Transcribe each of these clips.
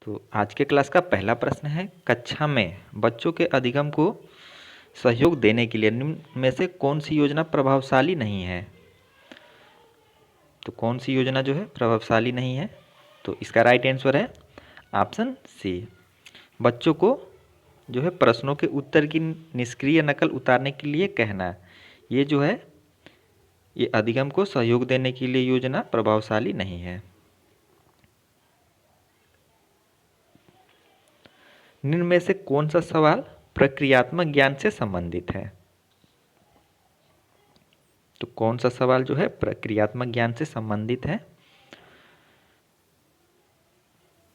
तो आज के क्लास का पहला प्रश्न है, कक्षा में बच्चों के अधिगम को सहयोग देने के लिए निम्न में से कौन सी योजना प्रभावशाली नहीं है। तो कौन सी योजना जो है प्रभावशाली नहीं है, तो इसका राइट आंसर है ऑप्शन सी। बच्चों को जो है प्रश्नों के उत्तर की निष्क्रिय नकल उतारने के लिए कहना, ये जो है ये अधिगम को सहयोग देने के लिए योजना प्रभावशाली नहीं है। निम्न में से कौन सा सवाल प्रक्रियात्मक ज्ञान से संबंधित है। तो कौन सा सवाल जो है प्रक्रियात्मक ज्ञान से संबंधित है,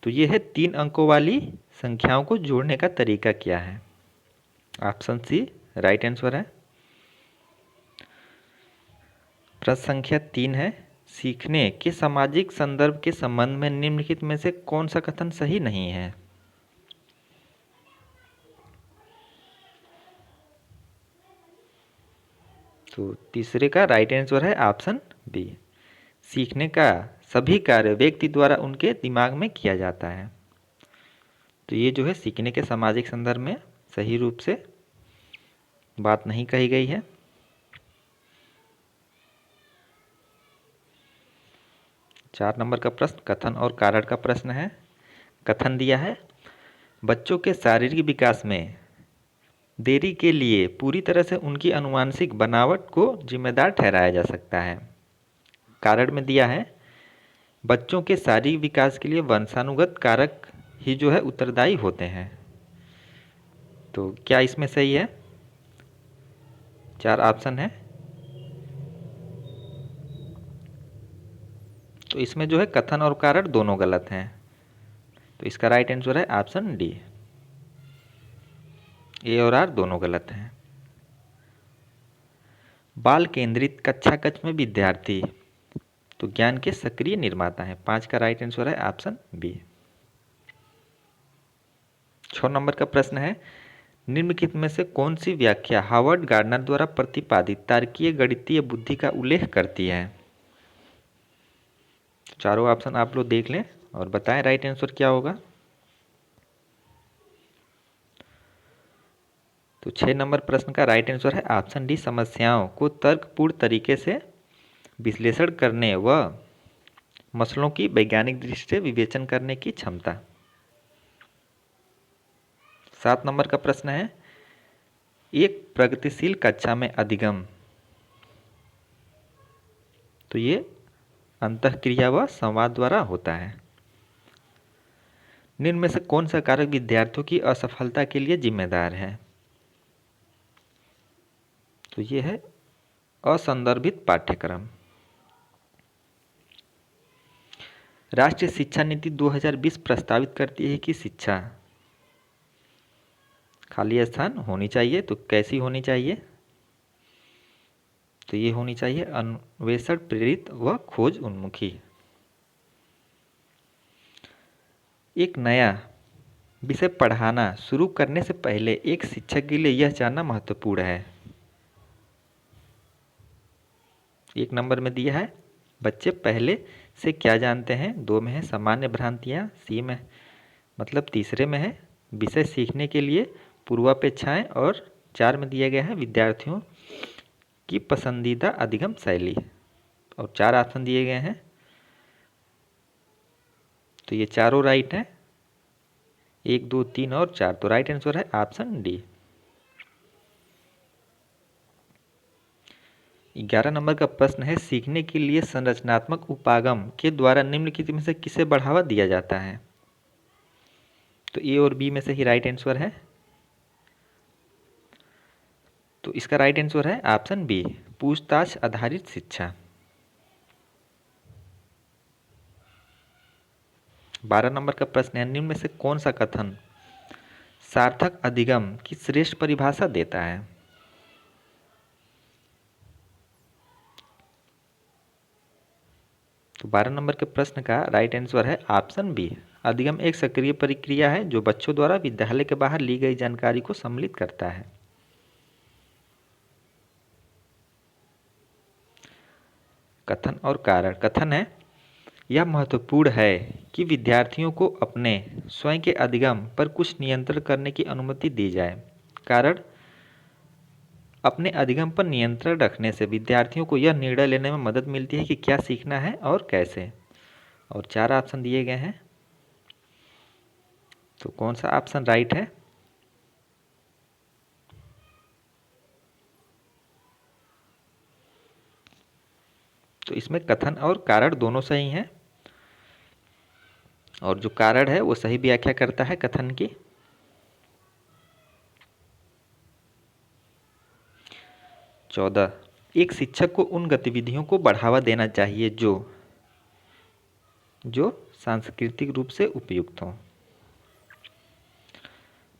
तो ये है 3 अंकों वाली संख्याओं को जोड़ने का तरीका क्या है। ऑप्शन सी राइट आंसर है। प्रश्न संख्या 3 है, सीखने के सामाजिक संदर्भ के संबंध में निम्नलिखित में से कौन सा कथन सही नहीं है। तो तीसरे का राइट आंसर है ऑप्शन बी। सीखने का सभी कार्य व्यक्ति द्वारा उनके दिमाग में किया जाता है। तो ये जो है सीखने के सामाजिक संदर्भ में सही रूप से बात नहीं कही गई है। चार नंबर का प्रश्न कथन और कारण का प्रश्न है। कथन दिया है, बच्चों के शारीरिक विकास में देरी के लिए पूरी तरह से उनकी आनुवंशिक बनावट को जिम्मेदार ठहराया जा सकता है। कारण में दिया है, बच्चों के शारीरिक विकास के लिए वंशानुगत कारक ही जो है उत्तरदायी होते हैं। तो क्या इसमें सही है? 4 ऑप्शन है, तो इसमें जो है कथन और कारण दोनों गलत हैं। तो इसका राइट आंसर है ऑप्शन डी, ए और आर दोनों गलत हैं। बाल केंद्रित कक्षा कक्ष में विद्यार्थी तो ज्ञान के सक्रिय निर्माता हैं। 5 का राइट आंसर है ऑप्शन बी। 6 नंबर का प्रश्न है, निम्नलिखित में से कौन सी व्याख्या हावर्ड गार्डनर द्वारा प्रतिपादित तार्किक गणितीय बुद्धि का उल्लेख करती है। चारों ऑप्शन आप लोग देख लें और बताएं राइट आंसर क्या होगा। तो 6 नंबर प्रश्न का राइट आंसर है ऑप्शन डी, समस्याओं को तर्कपूर्ण तरीके से विश्लेषण करने व मसलों की वैज्ञानिक दृष्टि से विवेचन करने की क्षमता। 7 नंबर का प्रश्न है, एक प्रगतिशील कक्षा में अधिगम तो ये अंतःक्रिया व संवाद द्वारा होता है। निम्न में से कौन सा कारक विद्यार्थियों की असफलता के लिए जिम्मेदार है। तो ये है असंदर्भित पाठ्यक्रम। राष्ट्रीय शिक्षा नीति 2020 प्रस्तावित करती है कि शिक्षा खाली स्थान होनी चाहिए, तो कैसी होनी चाहिए। तो ये होनी चाहिए अन्वेषण प्रेरित व खोज उन्मुखी। एक नया विषय पढ़ाना शुरू करने से पहले एक शिक्षक के लिए यह जानना महत्वपूर्ण है। 1 नंबर में दिया है, बच्चे पहले से क्या जानते हैं। 2 में है सामान्य भ्रांतियाँ। सी में मतलब तीसरे में है विषय सीखने के लिए पूर्वापेक्षाएं। और 4 में दिया गया है विद्यार्थियों की पसंदीदा अधिगम शैली। और 4 ऑप्शन दिए गए हैं, तो ये चारों राइट हैं। 1, 2, 3 और 4, तो राइट आंसर है ऑप्शन डी। 11 नंबर का प्रश्न है, सीखने के लिए संरचनात्मक उपागम के द्वारा निम्नलिखित में से किसे बढ़ावा दिया जाता है। तो ए और बी में से ही राइट आंसर है। तो इसका राइट आंसर है ऑप्शन बी, पूछताछ आधारित शिक्षा। 12 नंबर का प्रश्न है, निम्न में से कौन सा कथन सार्थक अधिगम की श्रेष्ठ परिभाषा देता है। तो 12 नंबर के प्रश्न का राइट आंसर है ऑप्शन बी, अधिगम एक सक्रिय प्रक्रिया है जो बच्चों द्वारा विद्यालय के बाहर ली गई जानकारी को सम्मिलित करता है। कथन और कारण। कथन है, यह महत्वपूर्ण है कि विद्यार्थियों को अपने स्वयं के अधिगम पर कुछ नियंत्रण करने की अनुमति दी जाए। कारण, अपने अधिगम पर नियंत्रण रखने से विद्यार्थियों को यह निर्णय लेने में मदद मिलती है कि क्या सीखना है और कैसे। और 4 ऑप्शन दिए गए हैं, तो कौन सा ऑप्शन राइट है? तो इसमें कथन और कारण दोनों सही हैं, और जो कारण है वो सही व्याख्या करता है कथन की। चौदह, एक शिक्षक को उन गतिविधियों को बढ़ावा देना चाहिए जो सांस्कृतिक रूप से उपयुक्त हों।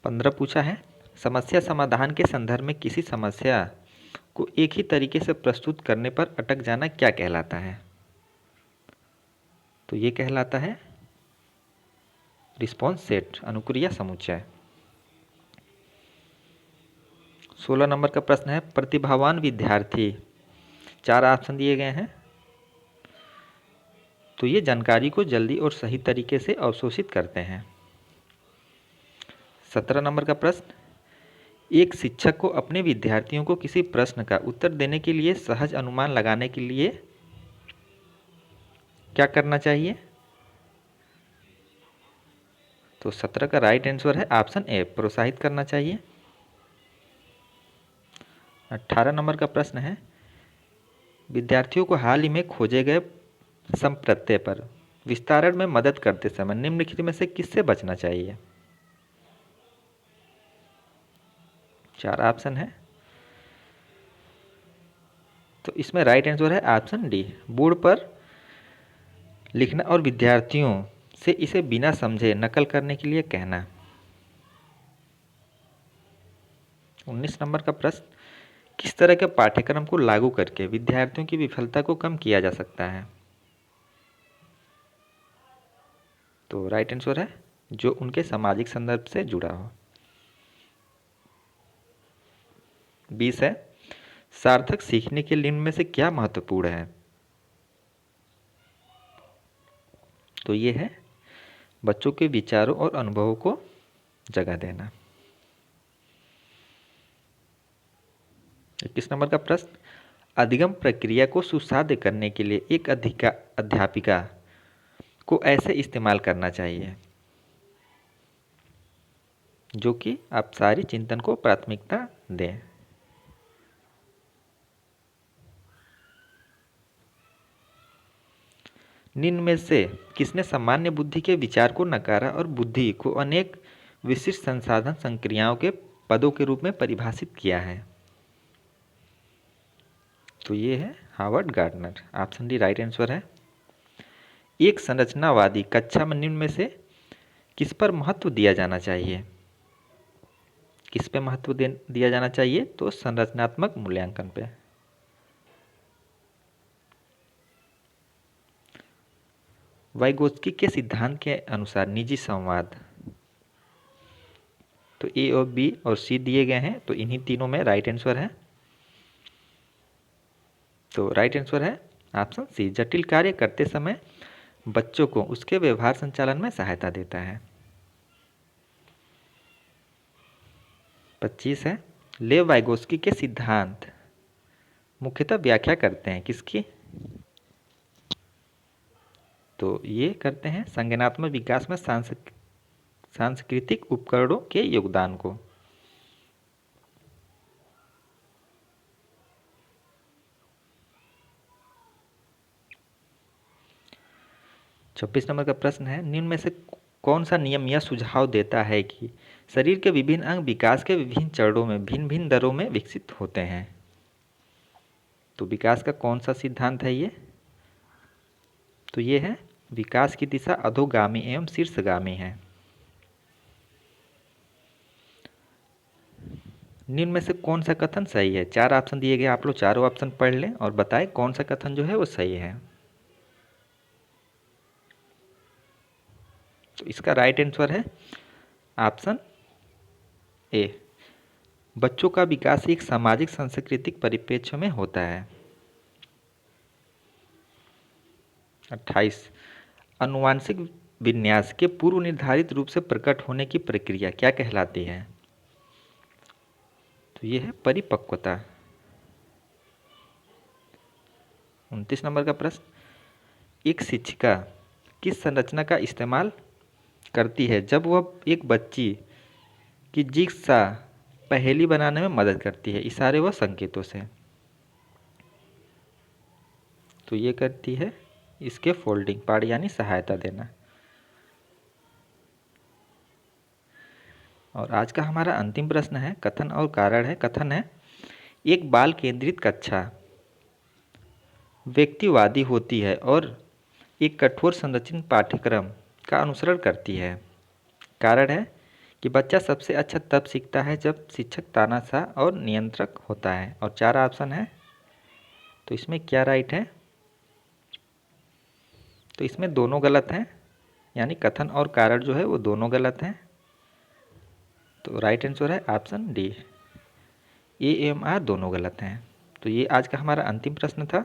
15 पूछा है, समस्या समाधान के संदर्भ में किसी समस्या को एक ही तरीके से प्रस्तुत करने पर अटक जाना क्या कहलाता है? तो ये कहलाता है रिस्पॉन्स सेट, अनुक्रिया समुच्चय। 16 नंबर का प्रश्न है, प्रतिभावान विद्यार्थी, 4 ऑप्शन दिए गए हैं, तो ये जानकारी को जल्दी और सही तरीके से अवशोषित करते हैं। 17 नंबर का प्रश्न, एक शिक्षक को अपने विद्यार्थियों को किसी प्रश्न का उत्तर देने के लिए सहज अनुमान लगाने के लिए क्या करना चाहिए? तो 17 का राइट आंसर है ऑप्शन ए, प्रोत्साहित करना चाहिए। 18 नंबर का प्रश्न है, विद्यार्थियों को हाल ही में खोजे गए संप्रत्यय पर विस्तारण में मदद करते समय निम्नलिखित में से किससे बचना चाहिए? 4 ऑप्शन है, तो इसमें राइट आंसर है ऑप्शन डी, बोर्ड पर लिखना और विद्यार्थियों से इसे बिना समझे नकल करने के लिए कहना। 19 नंबर का प्रश्न, किस तरह के पाठ्यक्रम को लागू करके विद्यार्थियों की विफलता को कम किया जा सकता है? तो राइट आंसर है जो उनके सामाजिक संदर्भ से जुड़ा हो। 20 है, सार्थक सीखने के निम्न में से क्या महत्वपूर्ण है? तो ये है बच्चों के विचारों और अनुभवों को जगह देना। 21 नंबर का प्रश्न, अधिगम प्रक्रिया को सुसाध्य करने के लिए एक अध्यापिका को ऐसे इस्तेमाल करना चाहिए जो कि आप सारी चिंतन को प्राथमिकता दें। निम्न में से किसने सामान्य बुद्धि के विचार को नकारा और बुद्धि को अनेक विशिष्ट संसाधन संक्रियाओं के पदों के रूप में परिभाषित किया है? तो ये है Howard Gardner, option D right answer है। एक संरचनावादी कक्षा में निम्न में से किस पर महत्व दिया जाना चाहिए? किस पे महत्व दिया जाना चाहिए? तो संरचनात्मक मूल्यांकन पे। वाइगोत्स्की के सिद्धांत के अनुसार निजी संवाद, तो ए और बी और सी दिए गए हैं, तो इन्हीं तीनों में राइट आंसर है। तो राइट आंसर है ऑप्शन सी, जटिल कार्य करते समय बच्चों को उसके व्यवहार संचालन में सहायता देता है। 25 है, लेव वाइगोत्स्की के सिद्धांत मुख्यतः व्याख्या करते हैं किसकी? तो ये करते हैं संज्ञानात्मक विकास में सांस्कृतिक उपकरणों के योगदान को। 26 नंबर का प्रश्न है, निम्न में से कौन सा नियम यह सुझाव देता है कि शरीर के विभिन्न अंग विकास के विभिन्न चरणों में भिन्न भिन्न दरों में विकसित होते हैं? तो विकास का कौन सा सिद्धांत है ये? तो ये है विकास की दिशा अधोगामी एवं शीर्षगामी है। निम्न में से कौन सा कथन सही है? 4 ऑप्शन दिए गए, आप लोग चारों ऑप्शन पढ़ लें और बताएं कौन सा कथन जो है वो सही है। तो इसका राइट आंसर है ऑप्शन ए, बच्चों का विकास एक सामाजिक सांस्कृतिक परिप्रेक्ष्य में होता है। 28, आनुवांशिक विन्यास के पूर्व निर्धारित रूप से प्रकट होने की प्रक्रिया क्या कहलाती है? तो ये है परिपक्वता। 29 नंबर का प्रश्न, एक शिक्षिका किस संरचना का इस्तेमाल करती है जब वह एक बच्ची की जिग्सा पहेली बनाने में मदद करती है, इशारे व संकेतों से? तो ये करती है इसके फोल्डिंग पार्ट यानी सहायता देना। और आज का हमारा अंतिम प्रश्न है कथन और कारण है। कथन है, एक बाल केंद्रित कक्षा व्यक्तिवादी होती है और एक कठोर संरचित पाठ्यक्रम का अनुसरण करती है। कारण है कि बच्चा सबसे अच्छा तब सीखता है जब शिक्षक तानाशाह और नियंत्रक होता है। और 4 ऑप्शन है, तो इसमें क्या राइट है? तो इसमें दोनों गलत हैं, यानी कथन और कारण जो है वो दोनों गलत हैं। तो राइट आंसर है option D, A and R दोनों गलत हैं। तो ये आज का हमारा अंतिम प्रश्न था।